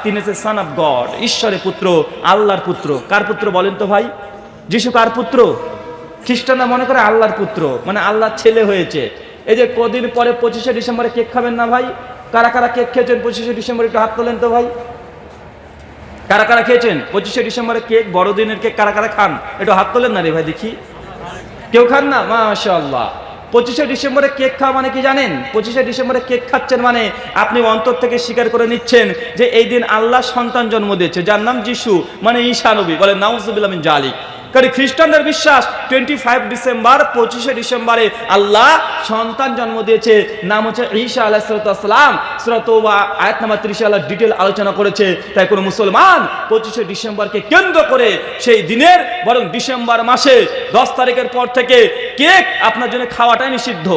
তিনি হচ্ছে son of god, ঈশ্বরের পুত্র, আল্লাহর পুত্র। কার পুত্র বলেন তো ভাই? যিশু কার পুত্র? খ্রিস্টানরা মনে করে আল্লাহর পুত্র, মানে আল্লাহর ছেলে হয়েছে। এই যে কদিন পরে 25শে ডিসেম্বরে কেক খাবেন না ভাই? কারা কারা কেক খেয়েছেন 25শে ডিসেম্বরে? একটু হাত তোলেন তো ভাই। কারা কারা খেয়েছেন 25শে ডিসেম্বরে কেক? বড়দিনের কেক কারা কারা খান? একটু হাত তোলেন না রে ভাই দেখি। কেউ খান না? মাশাআল্লাহ। 25শে ডিসেম্বরে কেক খাওয়া মানে কি জানেন? 25শে ডিসেম্বরে কেক খাচ্ছেন মানে আপনি অন্তর থেকে স্বীকার করে নিচ্ছেন যে এই দিন আল্লাহ সন্তান জন্ম দিয়েছে, যার নাম যিশু, মানে ঈসা নবী। বলে নাউজুবিল্লাহ মিন জালিক। কারণ খ্রিস্টানদের বিশ্বাস 25 ডিসেম্বর, 25শে ডিসেম্বরে আল্লাহ সন্তান জন্ম দিয়েছে, নাম হচ্ছে ঈসা আলাইহিস সালাম। সূরা তাওবা আয়াত নাম্বার 30 আল্লাহ ডিটেইল আলোচনা করেছে। তাই কোনো মুসলমান 25শে ডিসেম্বরকে কেন্দ্র করে সেই দিনের, বরং ডিসেম্বর মাসে 10 তারিখের পর থেকে কেক আপনার জন্য খাওয়াটাই নিষিদ্ধ।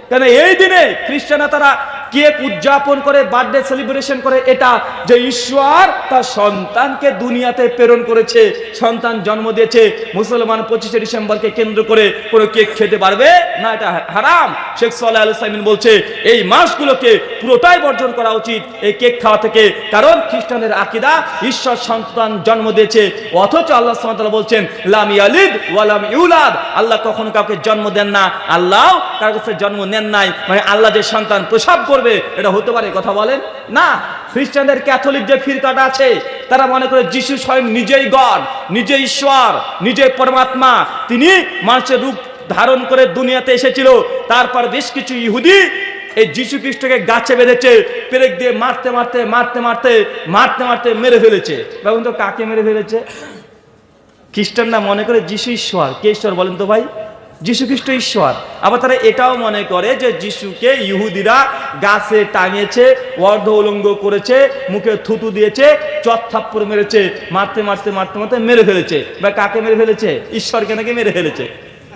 কেন এই দিনে খ্রিস্টানরা তারা কেক উদযাপন করে, বার্থডে সেলিব্রেশন করে, এটা যে ঈশ্বর তার সন্তানকে দুনিয়াতে প্রেরণ করেছে, সন্তান জন্ম দিয়েছে। মুসলমান 25শে ডিসেম্বরকে কেন্দ্র করে কোনো কেক খেতে পারবে না, এটা হারাম। শেখ সালেহ আল উসাইমিন বলছে এই মাসগুলোকে পুরোটাই বর্জন করা উচিত এই কেক খাওয়া থেকে। কারণ খ্রিস্টানের আকীদা ঈশ্বর সন্তান জন্ম দিয়েছে, অথচ আল্লাহ সুবহানাহু ওয়া তাআলা বলছেন লাম ইয়ালিদ ওয়া লাম ইউলাদ, আল্লাহ কখনো কাউকে জন্ম দেন না, আল্লাহ কারো কাছে জন্ম নেন নাই। মানে আল্লাহ যে সন্তান প্রসব করবে এটা হতে পারে? কথা বলেন না। খ্রিস্টানদের ক্যাথলিক যে ফিরকাটা আছে তারা মনে করে যিশু স্বয়ং নিজেই গড, নিজে ঈশ্বর, নিজে পরমাত্মা। তিনি মানুষের রূপ ধারণ করে দুনিয়াতে এসেছিল। তারপর বেশ কিছু ইহুদি এই যিশু খ্রিস্টকে গাছে বেঁধেছে, পেরেক দিয়ে মারতে মারতে মারতে মারতে মারতে মারতে মেরে ফেলেছে। এখন তো কাকে মেরে ফেলেছে? খ্রিস্টানরা মনে করে যিশু ঈশ্বর। কে ঈশ্বর বলেন তো ভাই? যিশু খ্রিস্ট ঈশ্বর। আবার তারা এটাও মনে করে যে যিশুকে ইহুদিরা গাছে টাঙিয়েছে, অর্ধ উলঙ্গ করেছে, মুখে থুতু দিয়েছে, চত্থাপ্পড় মেরেছে, মারতে মারতে মারতে মারতে মেরে ফেলেছে। বা কাকে মেরে ফেলেছে? ঈশ্বরকে নাকি মেরে ফেলেছে।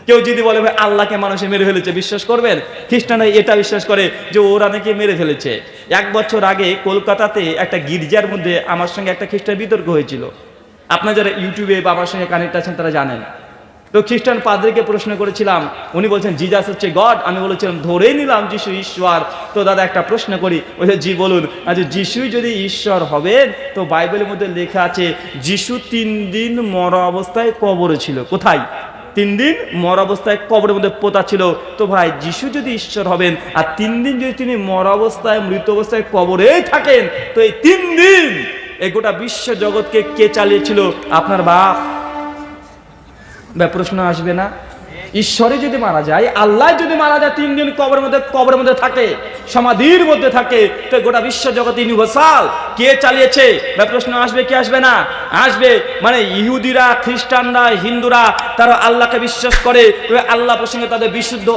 কেউ যদি বলে ভাই আল্লাহকে মানুষে মেরে ফেলেছে, বিশ্বাস করবেন? খ্রিস্টানরা এটা বিশ্বাস করে যে ওরা নাকি মেরে ফেলেছে। 1 বছর আগে কলকাতাতে একটা গির্জার মধ্যে আমার সঙ্গে একটা খ্রিস্টান বিতর্ক হয়েছিল। আপনারা যারা ইউটিউবে বা আমার সঙ্গে কানেক্ট আছেন তারা জানেন। তো খ্রিস্টান পাদ্রীকে প্রশ্ন করেছিলাম, উনি বলছেন জিজাস হচ্ছে গড। আমি বলেছিলাম ধরেই নিলাম যিশু ঈশ্বর। তো দাদা একটা প্রশ্ন করি। বলছে জি বলুন। আচ্ছা যিশুই যদি ঈশ্বর হবেন তো বাইবেলের মধ্যে লেখা আছে যিশু 3 দিন মরা অবস্থায় কবরে ছিল। কোথায়? 3 দিন মরা অবস্থায় কবরের মধ্যে পোতা ছিল। তো ভাই যিশু যদি ঈশ্বর হবেন আর 3 দিন যদি তিনি মরা অবস্থায়, মৃত অবস্থায় কবরেই থাকেন, তো এই 3 দিন এই গোটা বিশ্ব জগৎকে কে চালিয়েছিল? আপনার বাপ। প্রশ্ন আসবে না? ঈশ্বরে যদি মারা যায়, আল্লাহ যদি মারা যায়, 3 দিন কবরের মধ্যে থাকে, সমাধির মধ্যে থাকে, তো গোটা বিশ্ব জগৎ ইউনিভার্সাল কে চালিয়েছে? প্রশ্ন আসবে কি আসবে না? আসবে। মানে ইহুদিরা, খ্রিস্টানরা, হিন্দুরা তারা আল্লাহকে বিশ্বাস করে, আল্লাহ প্রসঙ্গে তাদের বিশুদ্ধ